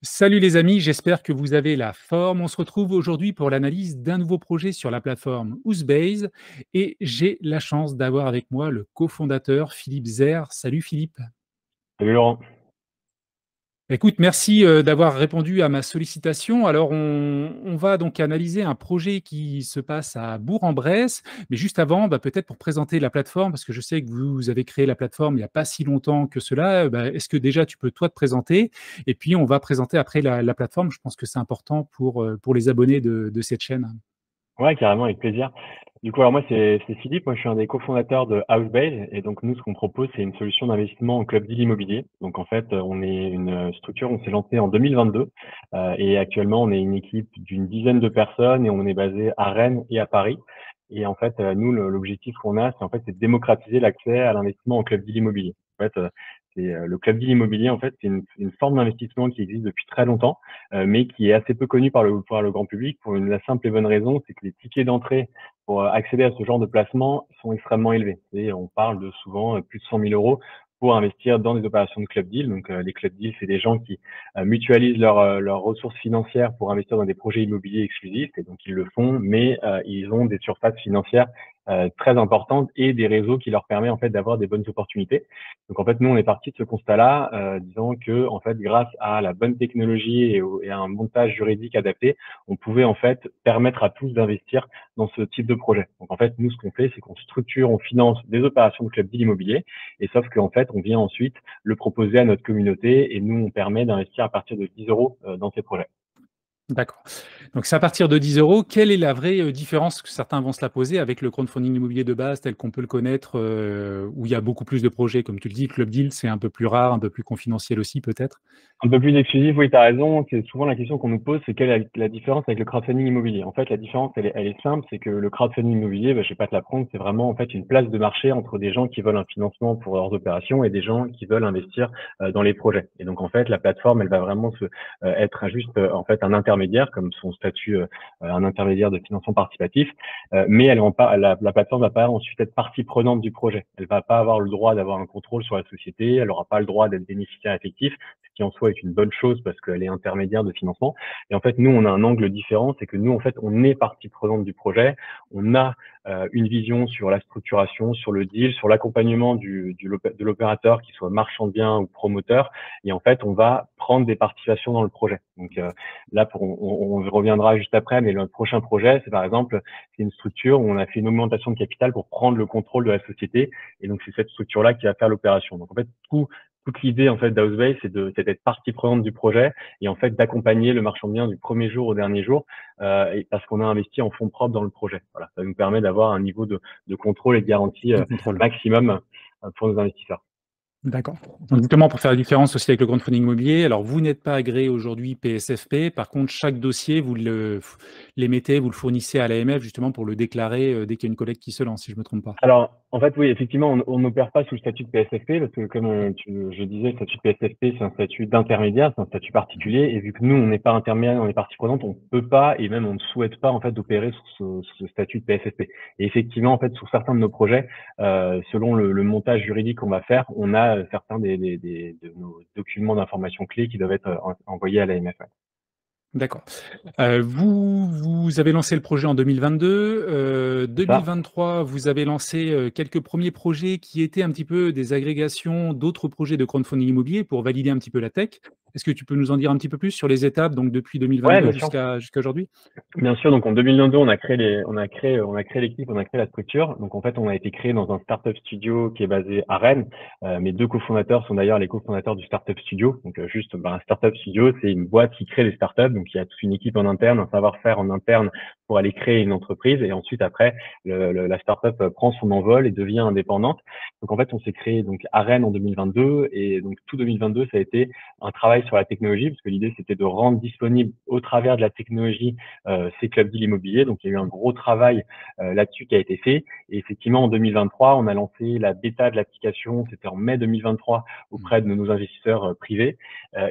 Salut les amis, j'espère que vous avez la forme. On se retrouve aujourd'hui pour l'analyse d'un nouveau projet sur la plateforme Oozbase et j'ai la chance d'avoir avec moi le cofondateur Philippe Zer. Salut Philippe. Salut Laurent. Écoute, merci d'avoir répondu à ma sollicitation. Alors, on va donc analyser un projet qui se passe à Bourg-en-Bresse. Mais juste avant, peut-être pour présenter la plateforme, parce que je sais que vous avez créé la plateforme il n'y a pas si longtemps que cela, est-ce que déjà tu peux toi te présenter? Et puis, on va présenter après la plateforme. Je pense que c'est important pour les abonnés de cette chaîne. Ouais, carrément, avec plaisir. Du coup, alors moi, c'est Philippe. Moi, je suis un des cofondateurs de Housebase. Et donc, nous, ce qu'on propose, c'est une solution d'investissement en club deal immobilier. Donc, en fait, on est une structure, on s'est lancé en 2022. Et actuellement, on est une équipe d'une dizaine de personnes et on est basé à Rennes et à Paris. Et en fait, nous, l'objectif qu'on a, c'est de démocratiser l'accès à l'investissement en club deal immobilier. En fait, le club deal immobilier, en fait, c'est une forme d'investissement qui existe depuis très longtemps, mais qui est assez peu connu par le grand public pour la simple et bonne raison, c'est que les tickets d'entrée pour accéder à ce genre de placement sont extrêmement élevés. Et on parle de souvent plus de 100 000 euros pour investir dans des opérations de club deal. Donc, les club deals, c'est des gens qui mutualisent leurs ressources financières pour investir dans des projets immobiliers exclusifs. Et donc, ils le font, mais ils ont des surfaces financières très importantes et des réseaux qui leur permettent en fait d'avoir des bonnes opportunités. Donc en fait, nous, on est parti de ce constat-là, disant que en fait, grâce à la bonne technologie et à un montage juridique adapté, on pouvait en fait permettre à tous d'investir dans ce type de projet. Donc en fait, nous, ce qu'on fait, c'est qu'on structure, on finance des opérations de club deal immobilier, et sauf qu'en fait, on vient ensuite le proposer à notre communauté, et nous, on permet d'investir à partir de 10 euros dans ces projets. D'accord. Donc, c'est à partir de 10 euros. Quelle est la vraie différence que certains vont se la poser avec le crowdfunding immobilier de base tel qu'on peut le connaître, où il y a beaucoup plus de projets, comme tu le dis, Club Deal, c'est un peu plus rare, un peu plus confidentiel aussi peut-être? Un peu plus exclusif, oui, tu as raison. C'est souvent la question qu'on nous pose, c'est quelle est la différence avec le crowdfunding immobilier? En fait, la différence, elle est simple, c'est que le crowdfunding immobilier, je vais pas te l'apprendre, c'est vraiment en fait une place de marché entre des gens qui veulent un financement pour leurs opérations et des gens qui veulent investir dans les projets. Et donc en fait, la plateforme, elle va vraiment être juste en fait un intermédiaire, comme son statut, un intermédiaire de financement participatif, mais elle va pas, la plateforme va pas ensuite être partie prenante du projet. Elle va pas avoir le droit d'avoir un contrôle sur la société, elle aura pas le droit d'être bénéficiaire effectif, ce qui en soi est une bonne chose parce qu'elle est intermédiaire de financement. Et en fait, nous, on a un angle différent, c'est que nous, en fait, on est partie prenante du projet, on a une vision sur la structuration, sur le deal, sur l'accompagnement de l'opérateur, qu'il soit marchand de biens ou promoteur, et en fait, on va prendre des participations dans le projet. Donc là, on reviendra juste après, mais le prochain projet, c'est par exemple, c'est une structure où on a fait une augmentation de capital pour prendre le contrôle de la société, et donc c'est cette structure-là qui va faire l'opération. Donc en fait, toute l'idée en fait d'Housebase, c'est d'être partie prenante du projet et en fait d'accompagner le marchand de biens du premier jour au dernier jour, et parce qu'on a investi en fonds propres dans le projet. Voilà, ça nous permet d'avoir un niveau de contrôle et de garantie De contrôle. maximum pour nos investisseurs. D'accord. Donc justement, pour faire la différence aussi avec le crowdfunding immobilier, alors vous n'êtes pas agréé aujourd'hui PSFP. Par contre, chaque dossier, l'émettez, vous le fournissez à l'AMF justement pour le déclarer dès qu'il y a une collecte qui se lance, si je ne me trompe pas. Alors, en fait, oui, effectivement, on n'opère pas sous le statut de PSFP parce que, comme je disais, le statut de PSFP, c'est un statut d'intermédiaire, c'est un statut particulier. Et vu que nous, on n'est pas intermédiaire, on est partie prenante, on peut pas et même on ne souhaite pas en fait opérer sous ce statut de PSFP. Et effectivement, en fait, sur certains de nos projets, selon le montage juridique qu'on va faire, on a certains de nos documents d'information clés qui doivent être envoyés à l'AMF. D'accord. Vous avez lancé le projet en 2022. C'est ça. 2023, vous avez lancé quelques premiers projets qui étaient un petit peu des agrégations d'autres projets de crowdfunding immobilier pour valider un petit peu la tech. Est-ce que tu peux nous en dire un petit peu plus sur les étapes, donc depuis Ouais, 2022 bien sûr. jusqu'à aujourd'hui? Bien sûr, donc en 2022, on a créé l'équipe, on a créé la structure. Donc en fait, on a été créé dans un startup studio qui est basé à Rennes. Mes deux cofondateurs sont d'ailleurs les cofondateurs du startup studio. Donc un startup studio, c'est une boîte qui crée des startups. Donc il y a toute une équipe en interne, un savoir-faire en interne pour aller créer une entreprise. Et ensuite après, la startup prend son envol et devient indépendante. Donc en fait, on s'est créé donc à Rennes en 2022 et donc tout 2022, ça a été un travail sur la technologie parce que l'idée c'était de rendre disponible au travers de la technologie ces clubs deal immobiliers. Donc, il y a eu un gros travail là-dessus qui a été fait. Et effectivement, en 2023, on a lancé la bêta de l'application. C'était en mai 2023 auprès de nos investisseurs privés.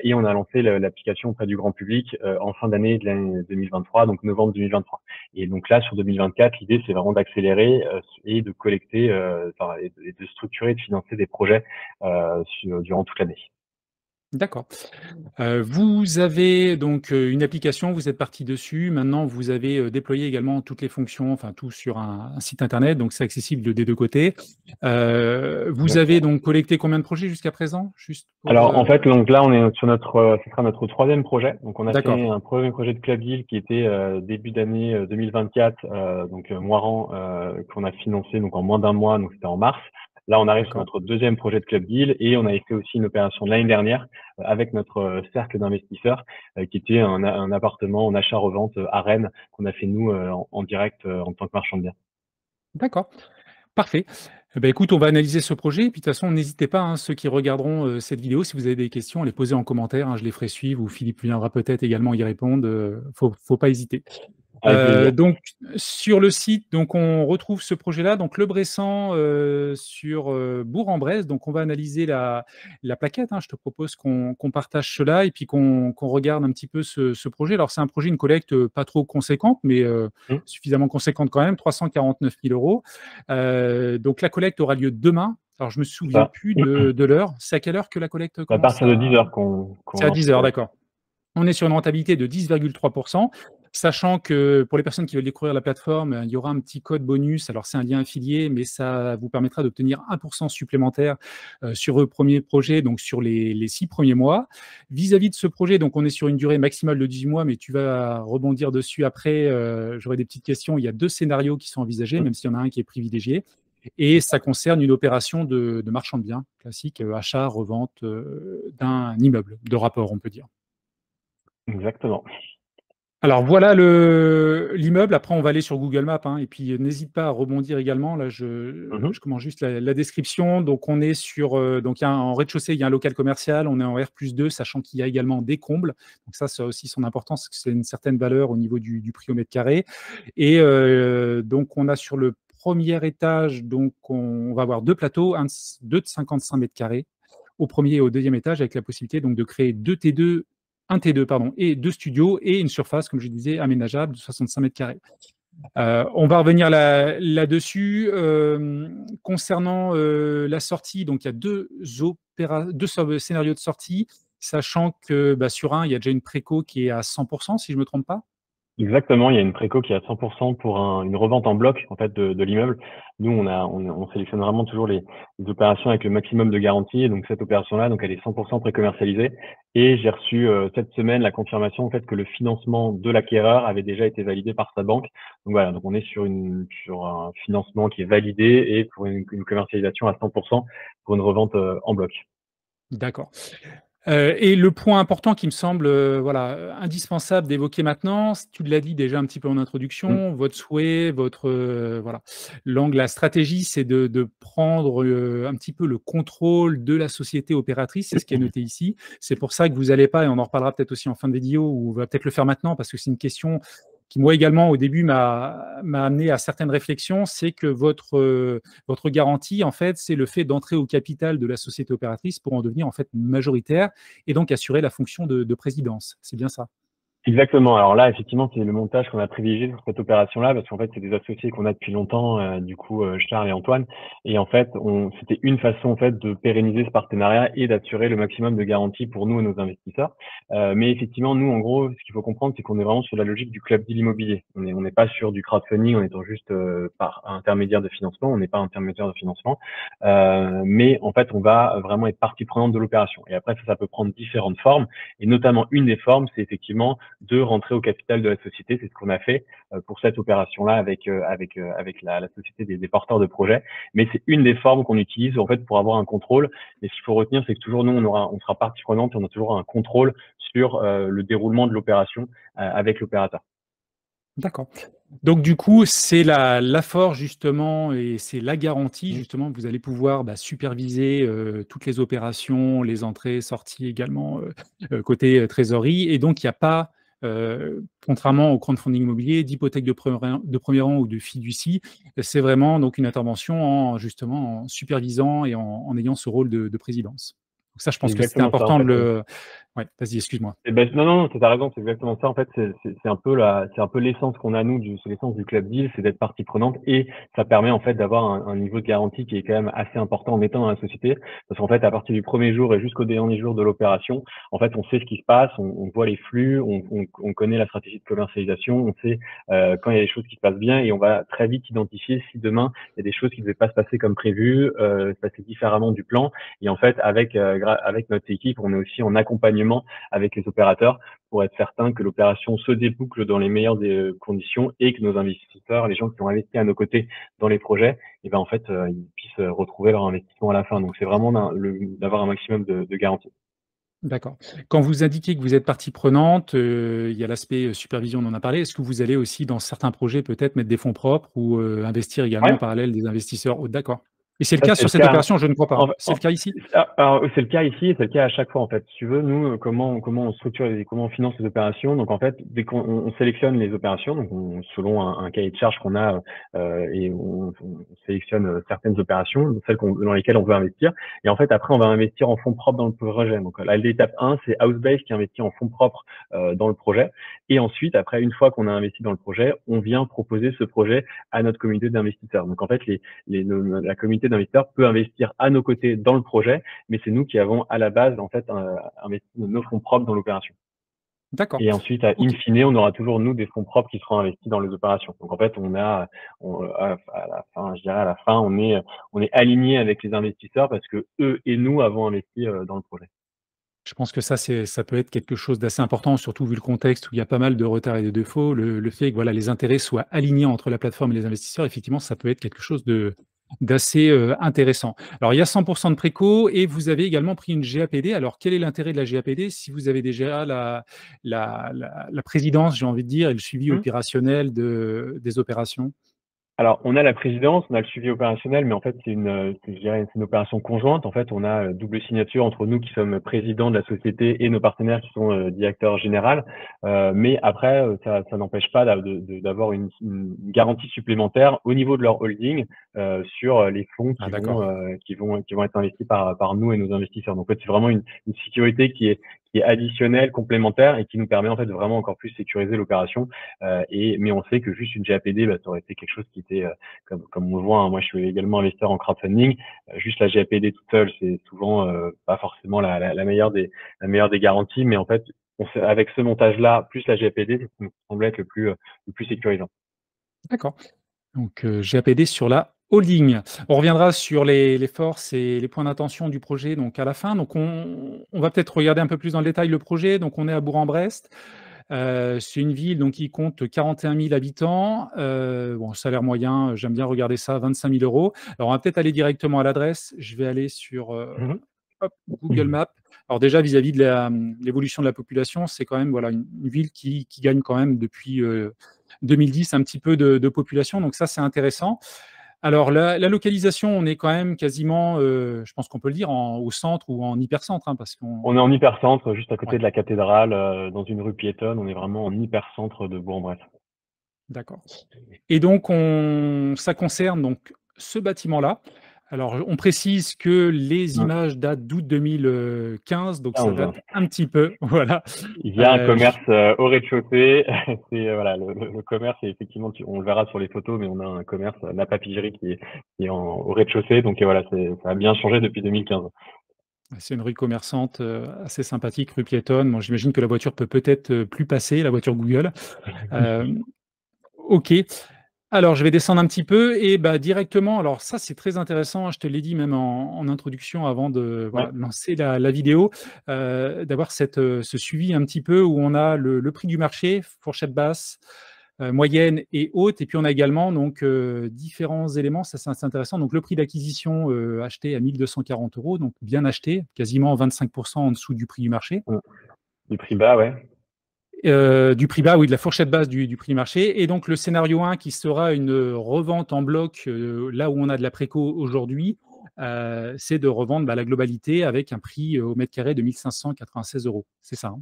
Et on a lancé l'application auprès du grand public en fin d'année de l'année 2023, donc novembre 2023. Et donc là, sur 2024, l'idée, c'est vraiment d'accélérer et de collecter, et de structurer et de financer des projets durant toute l'année. D'accord. Vous avez donc une application, vous êtes parti dessus. Maintenant, vous avez déployé également toutes les fonctions, enfin tout sur un site internet, donc c'est accessible des deux côtés. Vous avez Exactement. donc collecté combien de projets jusqu'à présent? Juste pour. Alors en fait, donc là, on est sur ce sera notre troisième projet. Donc on a D'accord, fait un premier projet de Club Deal qui était début d'année 2024, donc Moiran, qu'on a financé donc en moins d'un mois, donc c'était en mars. Là, on arrive sur d'accord, notre deuxième projet de Club Deal et on avait fait aussi une opération l'année dernière avec notre cercle d'investisseurs qui était un appartement en achat-revente à Rennes qu'on a fait nous en direct en tant que marchand de biens. d'accord. Parfait. Eh ben, écoute, on va analyser ce projet. Et puis, de toute façon, n'hésitez pas, hein, ceux qui regarderont cette vidéo, si vous avez des questions, à les poser en commentaire, hein, je les ferai suivre ou Philippe viendra peut-être également y répondre. Faut pas hésiter. Avec plaisir. Donc sur le site, donc on retrouve ce projet-là, donc Le Bressan, sur, Bourg-en-Bresse. Donc on va analyser la plaquette, hein. Je te propose qu'on partage cela et puis qu'on regarde un petit peu ce projet. Alors c'est un projet, une collecte, pas trop conséquente, mais Hum, suffisamment conséquente quand même, 349 000 €. Donc la collecte aura lieu demain. Alors je me c'est souviens ça. plus de l'heure. C'est à quelle heure que la collecte À commence partir de 10 à. heures qu'on C'est à lance 10 cette heures, collecte. d'accord. On est sur une rentabilité de 10,3%, sachant que pour les personnes qui veulent découvrir la plateforme, il y aura un petit code bonus. Alors, c'est un lien affilié, mais ça vous permettra d'obtenir 1% supplémentaire sur vos premiers projets, donc sur les 6 premiers mois. Vis-à-vis de ce projet, donc on est sur une durée maximale de 18 mois, mais tu vas rebondir dessus après. J'aurai des petites questions. Il y a 2 scénarios qui sont envisagés, Hum, même s'il y en a un qui est privilégié. Et ça concerne une opération de marchand de biens classique, achat, revente d'un immeuble de rapport, on peut dire. exactement. Alors voilà l'immeuble. Après, on va aller sur Google Maps, hein, et puis n'hésite pas à rebondir également. Là, Mhm. je commence juste la description. Donc, on est sur, donc en rez-de-chaussée, il y a un local commercial. On est en R+2, sachant qu'il y a également des combles. Donc ça a aussi son importance, parce que c'est une certaine valeur au niveau du prix au mètre carré. Et donc, on a sur le premier étage, donc on va avoir deux plateaux, deux de 55 mètres carrés au premier et au deuxième étage, avec la possibilité donc de créer un T2 pardon, et deux studios et une surface, comme je disais, aménageable de 65 mètres carrés. On va revenir là-dessus. Concernant la sortie, donc il y a deux scénarios de sortie, sachant que sur un, il y a déjà une préco qui est à 100%, si je ne me trompe pas. Exactement, il y a une préco qui est à 100% pour une revente en bloc en fait de l'immeuble. Nous, on sélectionne vraiment toujours les opérations avec le maximum de garantie. Et donc cette opération-là, donc elle est 100% précommercialisée. Et j'ai reçu cette semaine la confirmation en fait que le financement de l'acquéreur avait déjà été validé par sa banque. Donc voilà, donc on est sur un financement qui est validé et pour une commercialisation à 100% pour une revente en bloc. D'accord. Et le point important qui me semble voilà, indispensable d'évoquer maintenant, tu l'as dit déjà un petit peu en Mm. introduction, votre souhait, votre voilà, l'angle, la stratégie, c'est de prendre un petit peu le contrôle de la société opératrice, c'est ce qui est noté ici. C'est pour ça que vous n'allez pas, et on en reparlera peut-être aussi en fin de vidéo, ou on va peut-être le faire maintenant, parce que c'est une question qui, moi également, au début, m'a amené à certaines réflexions, c'est que votre garantie, en fait, c'est le fait d'entrer au capital de la société opératrice pour en devenir, en fait, majoritaire et donc assurer la fonction de présidence. C'est bien ça? Exactement. Alors là, effectivement, c'est le montage qu'on a privilégié sur cette opération-là, parce qu'en fait, c'est des associés qu'on a depuis longtemps, du coup, Charles et Antoine. Et en fait, c'était une façon, en fait, de pérenniser ce partenariat et d'assurer le maximum de garanties pour nous et nos investisseurs. Mais effectivement, nous, en gros, ce qu'il faut comprendre, c'est qu'on est vraiment sur la logique du club deal immobilier. On n'est pas sur du crowdfunding en étant juste par intermédiaire de financement. On n'est pas intermédiaire de financement. Mais en fait, on va vraiment être partie prenante de l'opération. Et après, ça peut prendre différentes formes. Et notamment, une des formes, c'est effectivement de rentrer au capital de la société. C'est ce qu'on a fait pour cette opération-là avec la société des porteurs de projets. Mais c'est une des formes qu'on utilise en fait pour avoir un contrôle. Mais ce qu'il faut retenir, c'est que toujours nous, on sera partie prenante et on a toujours un contrôle sur le déroulement de l'opération avec l'opérateur. D'accord. Donc du coup, c'est l'apport justement et c'est la garantie Mmh. justement que vous allez pouvoir superviser toutes les opérations, les entrées, sorties également côté trésorerie. Et donc, il n'y a pas, contrairement au crowdfunding immobilier, d'hypothèque de premier rang ou de fiducie. C'est vraiment donc une intervention en justement en supervisant et en ayant ce rôle de présidence. Donc ça, je C'est pense que c'était exactement ça, en important de fait. le ouais, vas-y, excuse-moi. Eh ben, non, non, tu as raison, c'est exactement ça. En fait, c'est un peu c'est un peu l'essence qu'on a, nous, c'est l'essence du club deal, c'est d'être partie prenante et ça permet, en fait, d'avoir un niveau de garantie qui est quand même assez important en étant dans la société. Parce qu'en fait, à partir du premier jour et jusqu'au dernier jour de l'opération, en fait, on sait ce qui se passe, on voit les flux, on connaît la stratégie de commercialisation, on sait, quand il y a des choses qui se passent bien et on va très vite identifier si demain, il y a des choses qui ne devaient pas se passer comme prévu, se passer différemment du plan. Et en fait, avec notre équipe, on est aussi en accompagnement avec les opérateurs pour être certain que l'opération se déboucle dans les meilleures des conditions et que nos investisseurs, les gens qui ont investi à nos côtés dans les projets, et ben en fait, ils puissent retrouver leur investissement à la fin. Donc c'est vraiment d'avoir un maximum de garanties. D'accord. Quand vous indiquez que vous êtes partie prenante, il y a l'aspect, supervision, on en a parlé. Est-ce que vous allez aussi, dans certains projets, peut-être mettre des fonds propres ou, investir également en Ouais, parallèle des investisseurs? Oh, d'accord. Et c'est le ça cas c'est sur le cette cas. opération? Je ne crois pas. En, C'est en- le cas ici? alors, c'est le cas ici, et c'est le cas à chaque fois en fait. Si tu veux, nous, comment on structure et comment on finance les opérations. Donc en fait, dès qu'on sélectionne les opérations, donc selon un cahier de charge qu'on a, et on sélectionne certaines opérations, donc dans lesquelles on veut investir. Et en fait, après, on va investir en fonds propres dans le projet. Donc là, l'étape 1, c'est Housebase qui investit en fonds propres dans le projet. Et ensuite, après, une fois qu'on a investi dans le projet, on vient proposer ce projet à notre communauté d'investisseurs. Donc en fait, la communauté d'investisseurs peut investir à nos côtés dans le projet, mais c'est nous qui avons à la base en fait investi nos fonds propres dans l'opération. D'accord. Et ensuite, in OK. fine, on aura toujours nous des fonds propres qui seront investis dans les opérations. Donc en fait, à la fin, je dirais à la fin, on est aligné avec les investisseurs parce que eux et nous avons investi dans le projet. Je pense que ça peut être quelque chose d'assez important, surtout vu le contexte où il y a pas mal de retards et de défauts. Le fait que, voilà, les intérêts soient alignés entre la plateforme et les investisseurs, effectivement, ça peut être quelque chose d'assez, intéressant. Alors, il y a 100 de préco et vous avez également pris une GAPD. Alors, quel est l'intérêt de la GAPD? Si vous avez déjà la présidence, j'ai envie de dire, et le suivi Mmh. opérationnel des opérations? Alors, on a la présidence, on a le suivi opérationnel, mais en fait, je dirais, c'est une opération conjointe. En fait, on a double signature entre nous qui sommes présidents de la société et nos partenaires qui sont directeurs généraux. Mais après, ça n'empêche pas d'avoir une garantie supplémentaire au niveau de leur holding sur les fonds Ah d'accord. qui vont être investis par nous et nos investisseurs. Donc, en fait, c'est vraiment une sécurité qui est additionnelle, complémentaire et qui nous permet en fait de vraiment encore plus sécuriser l'opération. Mais on sait que juste une GAPD, bah, ça aurait été quelque chose qui était, comme on le voit, hein, moi je suis également investisseur en crowdfunding, juste la GAPD toute seule, c'est souvent pas forcément la meilleure des garanties, mais en fait, avec ce montage-là, plus la GAPD, ça me semble être le plus sécurisant. D'accord. Donc, GAPD sur la holding. On reviendra sur les forces et les points d'attention du projet donc à la fin. Donc on va peut-être regarder un peu plus dans le détail le projet. Donc on est à Bourg-en-Bresse. C'est une ville donc qui compte 41 000 habitants. Bon, salaire moyen, j'aime bien regarder ça, 25 000 €. Alors on va peut-être aller directement à l'adresse. Je vais aller sur, Mhm. hop, Google Maps. Alors déjà vis-à-vis de l'évolution de la population, c'est quand même voilà une ville qui gagne quand même depuis, 2010 un petit peu de population, donc ça c'est intéressant. Alors la localisation, on est quand même quasiment, je pense qu'on peut le dire au centre ou en hypercentre, hein, parce qu'on On est en hypercentre, juste à ouais, côté de la cathédrale, dans une rue piétonne, on est vraiment en hypercentre de Bourg-en-Bresse. d'accord. Et donc ça concerne donc ce bâtiment-là. Alors on précise que les Mm. images datent d'août 2015, donc ça 15. date un petit peu, voilà. Il y a un Je commerce au rez-de-chaussée. C'est voilà, le commerce est effectivement, on le verra sur les photos, mais on a un commerce, la papeterie qui est au rez-de-chaussée. Donc voilà, ça a bien changé depuis 2015. c'est une rue commerçante, assez sympathique, rue piétonne. Bon, j'imagine que la voiture peut peut-être, plus passer, la voiture Google. Hem, OK. Alors je vais descendre un petit peu et bah, directement alors ça, c'est très intéressant, hein, je te l'ai dit même en introduction avant de, Ouais. voilà, de lancer la vidéo, d'avoir ce suivi un petit peu où on a le prix du marché, fourchette basse, moyenne et haute et puis on a également donc, différents éléments, ça c'est assez intéressant. Donc le prix d'acquisition, acheté à 1 240 €, donc bien acheté, quasiment 25 en dessous du prix du marché. Mm. Du prix bas, ouais. Du prix bas, oui, de la fourchette basse du prix marché et donc le scénario 1 qui sera une, revente en bloc, là où on a de la préco aujourd'hui, c'est de revendre, bah, la globalité avec un prix, au mètre carré de 1 596 €. C'est ça, hein?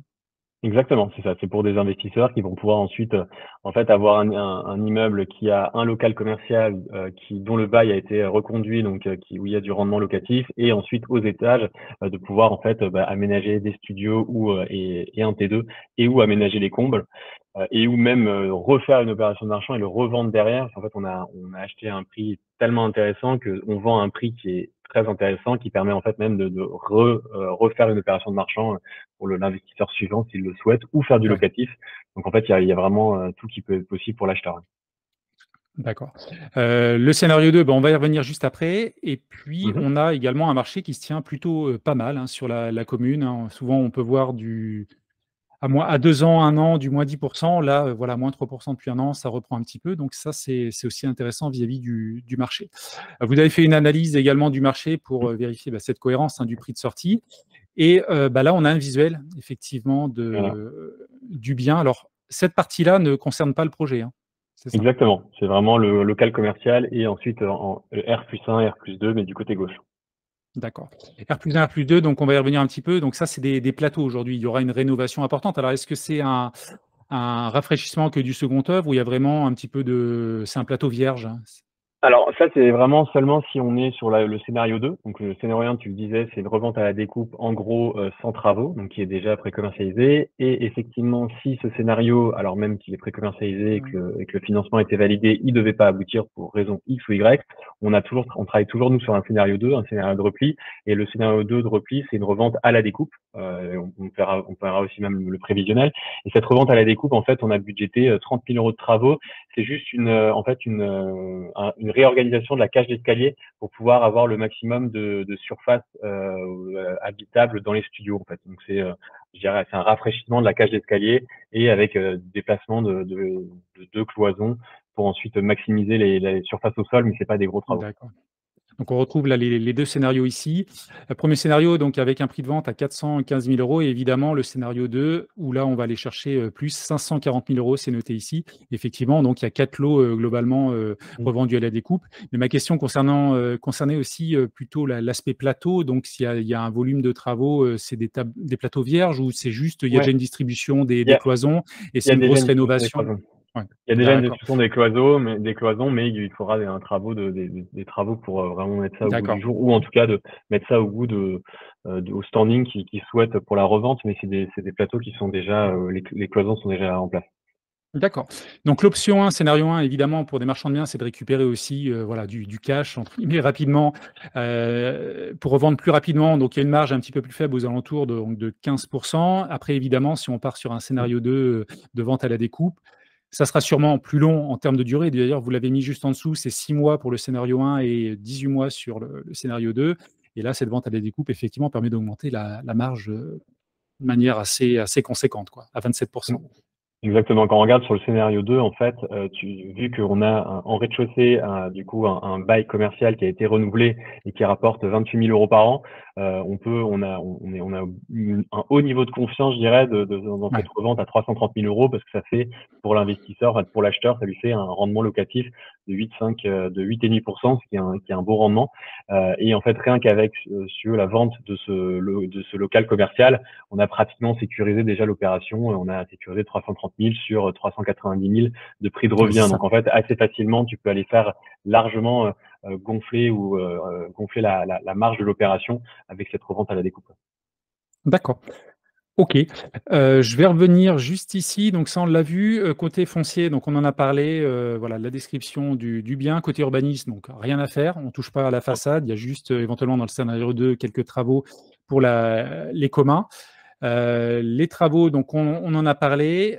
Exactement, c'est ça. C'est pour des investisseurs qui vont pouvoir ensuite, en fait, avoir un immeuble qui a un local commercial dont le bail a été reconduit, donc où il y a du rendement locatif, et ensuite aux étages de pouvoir en fait aménager des studios et un T2 et ou aménager les combles et ou même refaire une opération de marchand et le revendre derrière. En fait, on a acheté à un prix tellement intéressant qu'on vend à un prix qui est très intéressant, qui permet en fait même de refaire une opération de marchand pour l'investisseur suivant s'il le souhaite, ou faire du Ouais, locatif. Donc en fait, il y a vraiment tout qui peut être possible pour l'acheteur. d'accord. Le scénario 2, ben, on va y revenir juste après. Et puis, Mhm. on a également un marché qui se tient plutôt pas mal hein, sur la commune, hein. Souvent, on peut voir à 2 ans, 1 an, du moins 10%. Là, voilà, moins 3% depuis 1 an, ça reprend un petit peu. Donc ça, c'est aussi intéressant vis-à-vis du marché. Vous avez fait une analyse également du marché pour vérifier bah, cette cohérence hein, du prix de sortie. Et bah, là, on a un visuel, effectivement, Voilà. du bien. Alors, cette partie-là ne concerne pas le projet, hein, c'est ça? Exactement. C'est vraiment le local commercial et ensuite en R+1, R+2, mais du côté gauche. D'accord. R+1, R+2, donc on va y revenir un petit peu. Donc ça, c'est des plateaux aujourd'hui. Il y aura une rénovation importante. Alors, est-ce que c'est un rafraîchissement que du second œuvre ou il y a vraiment un petit peu de... C'est un plateau vierge, hein? Alors ça, c'est vraiment seulement si on est sur le scénario 2. Donc le scénario 1, tu le disais, c'est une revente à la découpe, en gros, sans travaux, donc qui est déjà pré-commercialisé. Et effectivement, si ce scénario, alors même qu'il est pré-commercialisé et que le financement était validé, il devait pas aboutir pour raison X ou Y, on travaille toujours, nous, sur un scénario 2, un scénario de repli. Et le scénario 2 de repli, c'est une revente à la découpe. On verra aussi même le prévisionnel. Et cette revente à la découpe, en fait, on a budgété 30 000 euros de travaux. C'est juste en fait une réorganisation de la cage d'escalier pour pouvoir avoir le maximum de surface habitable dans les studios en fait. Donc je dirais, c'est un rafraîchissement de la cage d'escalier et avec déplacement de deux cloisons pour ensuite maximiser les surfaces au sol, mais c'est pas des gros travaux. D'accord. Donc, on retrouve là les 2 scénarios ici. Le 1er scénario, donc avec un prix de vente à 415 000 € et évidemment le scénario 2 où là, on va aller chercher, plus 540 000 €, c'est noté ici. Effectivement, donc il y a 4 lots, globalement, Mm. revendus à la découpe. Mais ma question concernait aussi, plutôt l'aspect plateau. Donc s'il y a un volume de travaux, c'est des plateaux vierges ou c'est juste, il y a déjà Ouais, une distribution des il y des a, cloisons et il y c'est a une déjà grosse une discussion des rénovation? cloisons. Ouais, Il y a déjà une d'accord, discussion des cloisons, mais il faudra un travaux des travaux pour vraiment mettre ça au goût du d'accord. jour, ou en tout cas de mettre ça au goût au standing qui souhaite pour la revente, mais c'est des plateaux qui sont déjà, les cloisons sont déjà en place. D'accord. Donc l'option 1, scénario 1, évidemment, pour des marchands de biens, c'est de récupérer aussi, voilà, du «cash» entre guillemets rapidement, pour revendre plus rapidement. Donc il y a une marge un petit peu plus faible aux alentours de 15. Après évidemment, si on part sur un Mmh. scénario 2, de vente à la découpe, ça sera sûrement plus long en termes de durée. D'ailleurs, vous l'avez mis juste en dessous, c'est 6 mois pour le scénario 1 et 18 mois sur le scénario 2. Et là, cette vente à la découpe, effectivement, permet d'augmenter la marge, de manière assez conséquente, quoi, à 27. Mmh. Exactement. Quand on regarde sur le scénario 2, en fait, vu qu'on a en rez-de-chaussée, du coup, un bail commercial qui a été renouvelé et qui rapporte 28 000 € par an, on a un haut niveau de confiance, je dirais, dans cette Ouais, revente à 330 000 € parce que ça fait, pour l'investisseur, enfin, pour l'acheteur, ça lui fait un rendement locatif de 8,5, de 8,5%, ce qui est un beau rendement. Et en fait, rien qu'avec sur la vente de ce local commercial, on a pratiquement sécurisé déjà l'opération. On a sécurisé 330 000 sur 390 000 de prix de ouais, c'est revient. ça. Donc en fait, assez facilement, tu peux aller faire largement gonfler gonfler la marge de l'opération avec cette revente à la découpe. D'accord. OK. Je vais revenir juste ici, donc ça on l'a vu, côté foncier, donc on en a parlé, voilà la description du bien. Côté urbanisme, donc rien à faire, on touche pas à la façade, il y a juste, éventuellement dans le scénario 2 quelques travaux pour les communs. Les travaux, donc on en a parlé,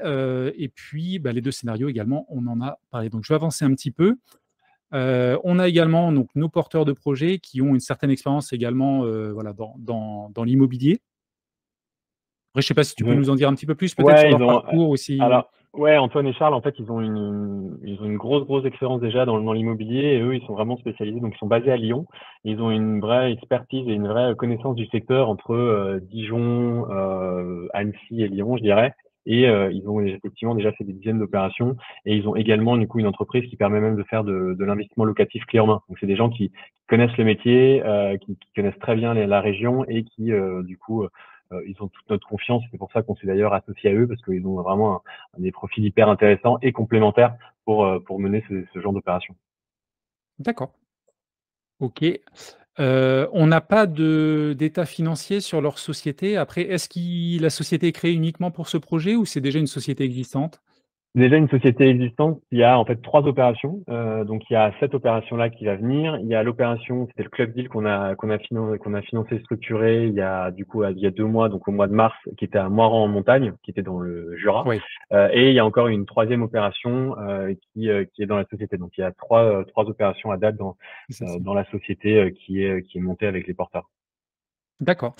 et puis, bah, les 2 scénarios également, on en a parlé. Donc je vais avancer un petit peu. On a également donc nos porteurs de projets qui ont une certaine expérience également, voilà dans l'immobilier. Après, je sais pas si tu peux Mhm. nous en dire un petit peu plus peut-être sur Ouais, leur parcours aussi? alors, ouais, Antoine et Charles, en fait, ils ont une grosse expérience déjà dans l'immobilier et eux, ils sont vraiment spécialisés. Donc, ils sont basés à Lyon. Ils ont une vraie expertise et une vraie connaissance du secteur entre Dijon, Annecy et Lyon, je dirais. Et ils ont effectivement déjà fait des dizaines d'opérations et ils ont également du coup une entreprise qui permet même de faire de l'investissement locatif clé en main. Donc c'est des gens qui connaissent le métier, qui connaissent très bien la région et qui du coup ils ont toute notre confiance. C'est pour ça qu'on s'est d'ailleurs associé à eux parce qu'ils ont vraiment des profils hyper intéressants et complémentaires pour mener ce genre d'opération. D'accord. OK. On n'a pas d'état financier sur leur société. Après, est-ce que la société est créée uniquement pour ce projet ou c'est déjà une société existante? Déjà une société existante, il y a en fait 3 opérations. Donc il y a cette opération-là qui va venir. Il y a l'opération, c'était le club deal qu'on a financé et structuré il y a du coup il y a 2 mois, donc au mois de mars, qui était à Moirans en montagne, qui était dans le Jura. Oui, Et il y a encore une troisième opération qui est dans la société. Donc il y a trois opérations à date c'est ça. dans la société qui est montée avec les porteurs. D'accord.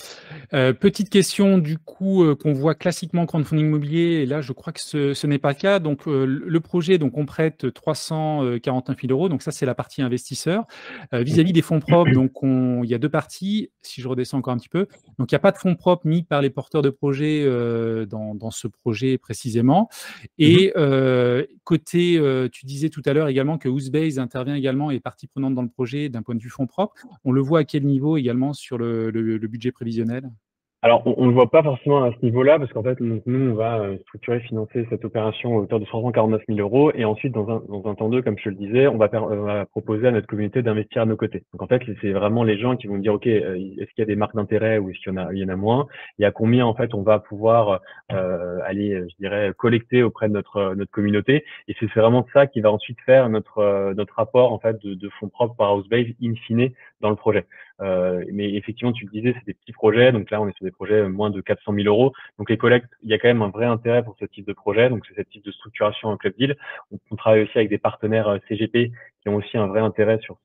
Petite question du coup, qu'on voit classiquement en crowdfunding immobilier et là je crois que ce n'est pas le cas. Donc, le projet, donc on prête 349 000 €, donc ça c'est la partie investisseur. Vis-à-vis des fonds propres, donc il y a 2 parties, si je redescends encore un petit peu. Donc il y a pas de fonds propres mis par les porteurs de projet, dans ce projet précisément Mhm. et côté, tu disais tout à l'heure également que Housebase intervient également et est partie prenante dans le projet d'un point de vue fonds propres. On le voit à quel niveau également sur le budget prévisionnel? Alors, on ne le voit pas forcément à ce niveau-là, parce qu'en fait, nous, on va structurer, financer cette opération à hauteur de 349 000 euros, et ensuite, dans un temps 2, comme je te le disais, on va proposer à notre communauté d'investir à nos côtés. Donc, en fait, c'est vraiment les gens qui vont dire, OK, est-ce qu'il y a des marques d'intérêt ou est-ce il y en a moins? Et à combien, en fait, on va pouvoir aller, je dirais, collecter auprès de notre communauté. Et c'est vraiment ça qui va ensuite faire notre rapport, en fait, de fonds propres par Housebase in fine dans le projet. Mais effectivement, tu le disais, c'est des petits projets. Donc là, on est sur des projets moins de 400 000 euros. Donc les collectes, il y a quand même un vrai intérêt pour ce type de projet. Donc c'est ce type de structuration en club deal. On travaille aussi avec des partenaires CGP qui ont aussi un vrai intérêt sur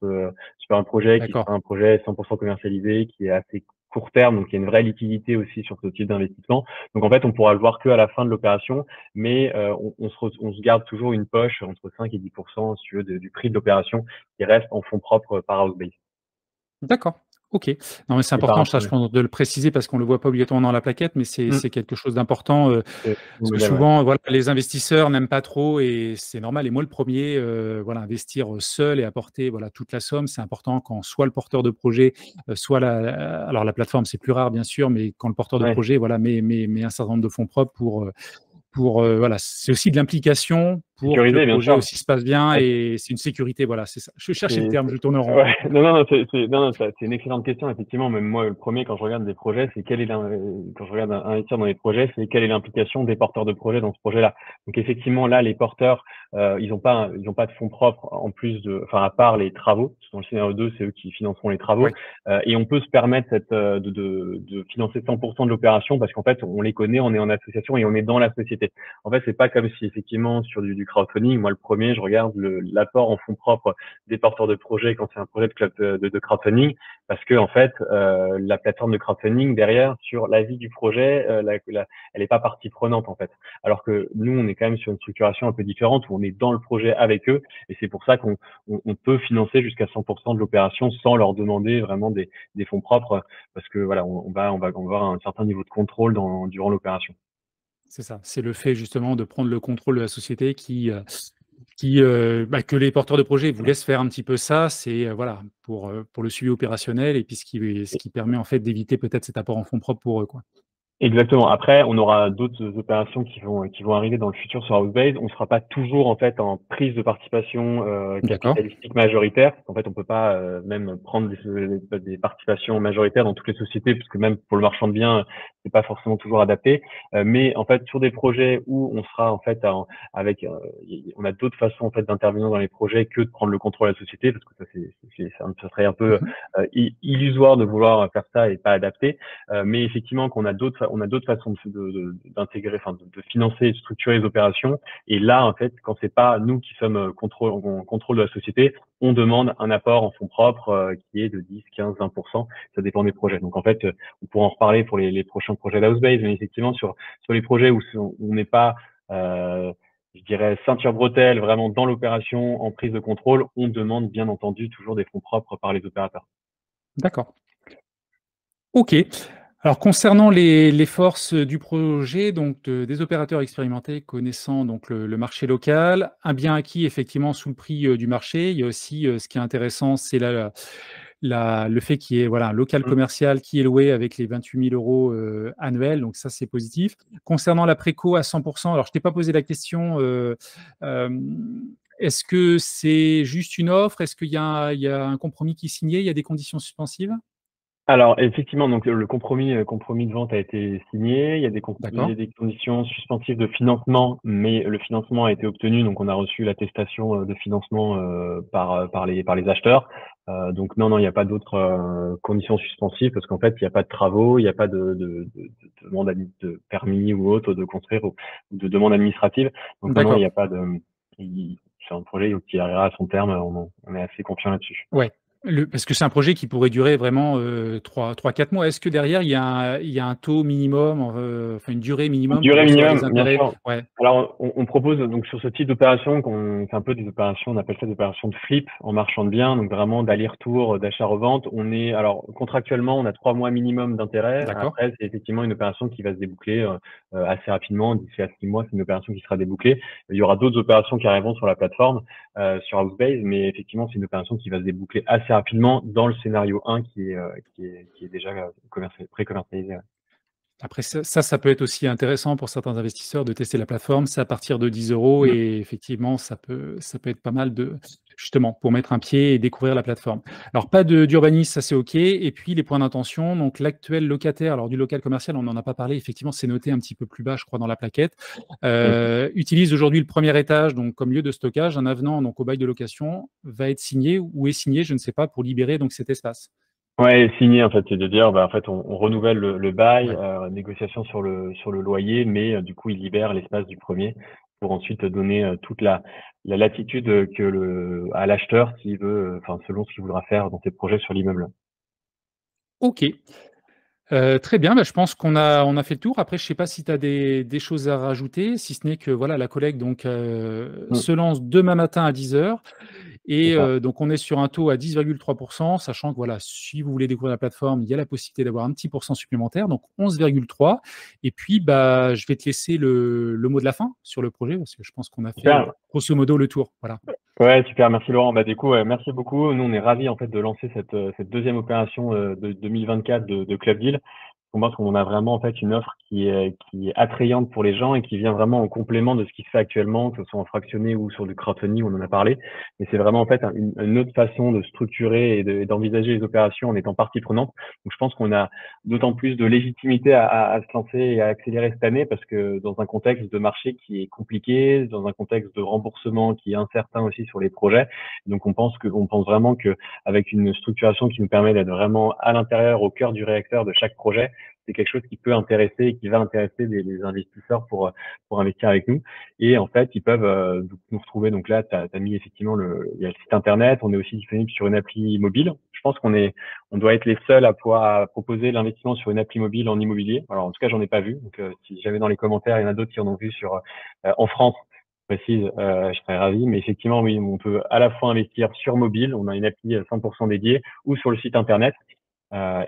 un projet qui D'accord, sera un projet 100% commercialisé, qui est assez court terme, donc il y a une vraie liquidité aussi sur ce type d'investissement. Donc en fait, on pourra le voir que à la fin de l'opération, mais on se garde toujours une poche entre 5 et 10%, si tu veux, du prix de l'opération qui reste en fonds propres par Housebase. d'accord, OK. Non, mais c'est Et par important un ça, je projet. pense de le préciser parce qu'on ne le voit pas obligatoirement dans la plaquette, mais c'est Mmh. c'est quelque chose d'important, C'est parce que modèle, ouais. souvent, voilà, les investisseurs n'aiment pas trop et c'est normal et moi le premier, voilà, investir, seul et apporter, voilà, toute la somme, c'est important quand soit le porteur de projet, soit alors la plateforme, c'est plus rare bien sûr, mais quand le porteur de Ouais. projet, voilà, met un certain nombre de fonds propres pour, voilà, c'est aussi de l'implication pour que le Sécurisé, bien projet sûr. aussi se passe bien Ouais, et c'est une sécurité, voilà, c'est ça. Je cherchais le c'est terme, je tourne en rond. ouais, non, non, non, c'est une excellente question. Effectivement, même moi, le premier, quand je regarde des projets, c'est quand je regarde investir dans les projets, c'est quelle est l'implication des porteurs de projets dans ce projet-là. Donc effectivement, là, les porteurs, ils ont pas de fonds propres en plus enfin, à part les travaux. Dans le scénario 2, c'est eux qui financeront les travaux. Oui, Et on peut se permettre de financer 100% de l'opération parce qu'en fait, on les connaît, on est en association et on est dans la société. En fait, c'est pas comme si effectivement sur du crowdfunding, moi le premier, je regarde l'apport en fonds propres des porteurs de projets quand c'est un projet de crowdfunding, parce que en fait, la plateforme de crowdfunding derrière sur la vie du projet, elle est pas partie prenante en fait. Alors que nous, on est quand même sur une structuration un peu différente où on est dans le projet avec eux, et c'est pour ça qu'on peut financer jusqu'à 100% de l'opération sans leur demander vraiment des fonds propres, parce que voilà, on va avoir un certain niveau de contrôle durant l'opération. c'est ça. C'est le fait justement de prendre le contrôle de la société que les porteurs de projets vous laissent faire un petit peu ça. C'est, voilà, pour le suivi opérationnel et puis ce qui permet en fait d'éviter peut-être cet apport en fonds propres pour eux, quoi. Exactement. Après, on aura d'autres opérations qui vont arriver dans le futur sur Housebase. On ne sera pas toujours en fait en prise de participation D'accord. capitalistique majoritaire. En fait, on peut pas même prendre des participations majoritaires dans toutes les sociétés, parce que même pour le marchand de biens, c'est pas forcément toujours adapté. Mais en fait, sur des projets où on sera en fait avec, on a d'autres façons en fait d'intervenir dans les projets que de prendre le contrôle de la société, parce que ça serait un peu Mmh. illusoire de vouloir faire ça et pas adapté. Mais effectivement, on a d'autres façons d'intégrer, enfin, de financer et de structurer les opérations. Et là, en fait, quand c'est pas nous qui sommes en contrôle de la société, on demande un apport en fonds propres qui est de 10, 15, 20%. Ça dépend des projets. Donc, en fait, on pourra en reparler pour les prochains projets d'Housebase, mais effectivement, sur les projets où on n'est pas, je dirais, ceinture bretelle, vraiment dans l'opération, en prise de contrôle, on demande bien entendu toujours des fonds propres par les opérateurs. D'accord. OK. Alors concernant les forces du projet, donc des opérateurs expérimentés connaissant donc le marché local, un bien acquis effectivement sous le prix, du marché. Il y a aussi, ce qui est intéressant, c'est le fait qu'il y ait voilà, un local Mmh. commercial qui est loué avec les 28 000 € annuels, donc ça, c'est positif. Concernant la préco à 100%, alors je t'ai pas posé la question, est-ce que c'est juste une offre? Est-ce qu'il y a un compromis qui est signé? Il y a des conditions suspensives? Alors effectivement, donc le compromis de vente a été signé. Il y a D'accord, des conditions suspensives de financement, mais le financement a été obtenu, donc on a reçu l'attestation de financement par les acheteurs. Donc non, il n'y a pas d'autres conditions suspensives parce qu'en fait, il n'y a pas de travaux, il n'y a pas de demande de permis ou autre de construire ou de demande administrative. Donc non, il n'y d'accord. a pas de. C'est un projet qui arrivera à son terme. On est assez confiant là-dessus. Ouais, parce que c'est un projet qui pourrait durer vraiment, 3-4 mois. Est-ce que derrière, il y a un taux minimum, enfin une durée minimum pour Durée recevoir les minimum, bien intérêts? sûr. Ouais, Alors, on propose donc sur ce type d'opération, c'est un peu des opérations, on appelle ça des opérations de flip en marchand de biens, donc vraiment d'aller-retour, d'achat-revente. Alors contractuellement, on a 3 mois minimum d'intérêt. d'accord. Après, c'est effectivement une opération qui va se déboucler assez rapidement, d'ici à 6 mois, c'est une opération qui sera débouclée. Il y aura d'autres opérations qui arriveront sur la plateforme, sur Housebase, mais effectivement, c'est une opération qui va se déboucler assez rapidement dans le scénario 1 qui est déjà pré-commercialisé. Ouais. Après ça peut être aussi intéressant pour certains investisseurs de tester la plateforme. C'est à partir de 10 € Mm. et effectivement, ça peut être pas mal de justement, pour mettre un pied et découvrir la plateforme. Alors pas d'urbanisme, ça c'est OK et puis les points d'intention, donc l'actuel locataire, alors du local commercial, on n'en a pas parlé, effectivement, c'est noté un petit peu plus bas, je crois, dans la plaquette, Mm. utilise aujourd'hui le premier étage donc comme lieu de stockage. Un avenant donc au bail de location va être signé ou est signé, je ne sais pas, pour libérer donc cet espace. Ouais, signer en fait, c'est de dire, bah, en fait, on renouvelle le bail, Ouais. négociation sur le loyer, mais du coup, il libère l'espace du premier pour ensuite donner toute la latitude à l'acheteur s'il veut, enfin, selon ce qu'il voudra faire dans ses projets sur l'immeuble. OK. Très bien, bah, je pense on a fait le tour. Après, je sais pas si tu as des choses à rajouter, si ce n'est que voilà, la collecte donc, Mm, se lance demain matin à 10 h c'est et ça. donc on est sur un taux à 10,3 sachant que voilà, si vous voulez découvrir la plateforme, il y a la possibilité d'avoir un petit pourcent supplémentaire, donc 11,3 et puis, bah, je vais te laisser le mot de la fin sur le projet parce que je pense qu'on a fait, Super. grosso modo le tour. Voilà. Ouais, super, merci Laurent. Bah, du coup, merci beaucoup. Nous, on est ravis en fait de lancer cette deuxième opération de 2024 de Club Deal. On pense qu'on a vraiment en fait une offre qui est attrayante pour les gens et qui vient vraiment en complément de ce qui se fait actuellement, que ce soit en fractionné ou sur du crowdfunding, on en a parlé. Mais c'est vraiment en fait une autre façon de structurer et d'envisager les opérations en étant partie prenante. Donc je pense qu'on a d'autant plus de légitimité à se lancer et à accélérer cette année parce que dans un contexte de marché qui est compliqué, dans un contexte de remboursement qui est incertain aussi sur les projets, donc on pense vraiment que avec une structuration qui nous permet d'être vraiment à l'intérieur, au cœur du réacteur de chaque projet, c'est quelque chose qui peut intéresser et qui va intéresser les investisseurs pour investir avec nous. Et en fait, ils peuvent nous retrouver. Donc là, tu as mis effectivement il y a le site internet. On est aussi disponible sur une appli mobile. Je pense on doit être les seuls à pouvoir proposer l'investissement sur une appli mobile en immobilier. Alors en tout cas, j'en ai pas vu. Donc si jamais dans les commentaires, il y en a d'autres qui en ont vu en France. Je précise, je serais ravi. Mais effectivement, oui, on peut à la fois investir sur mobile. On a une appli 100% dédiée ou sur le site internet.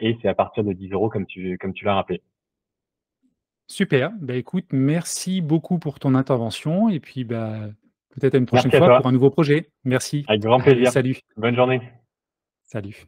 Et c'est à partir de 10 € comme tu l'as rappelé. Super, bah, écoute, merci beaucoup pour ton intervention et puis, bah, peut-être à une prochaine Merci à fois toi, pour un nouveau projet. Merci. avec grand Allez, plaisir. salut. Bonne journée. Salut.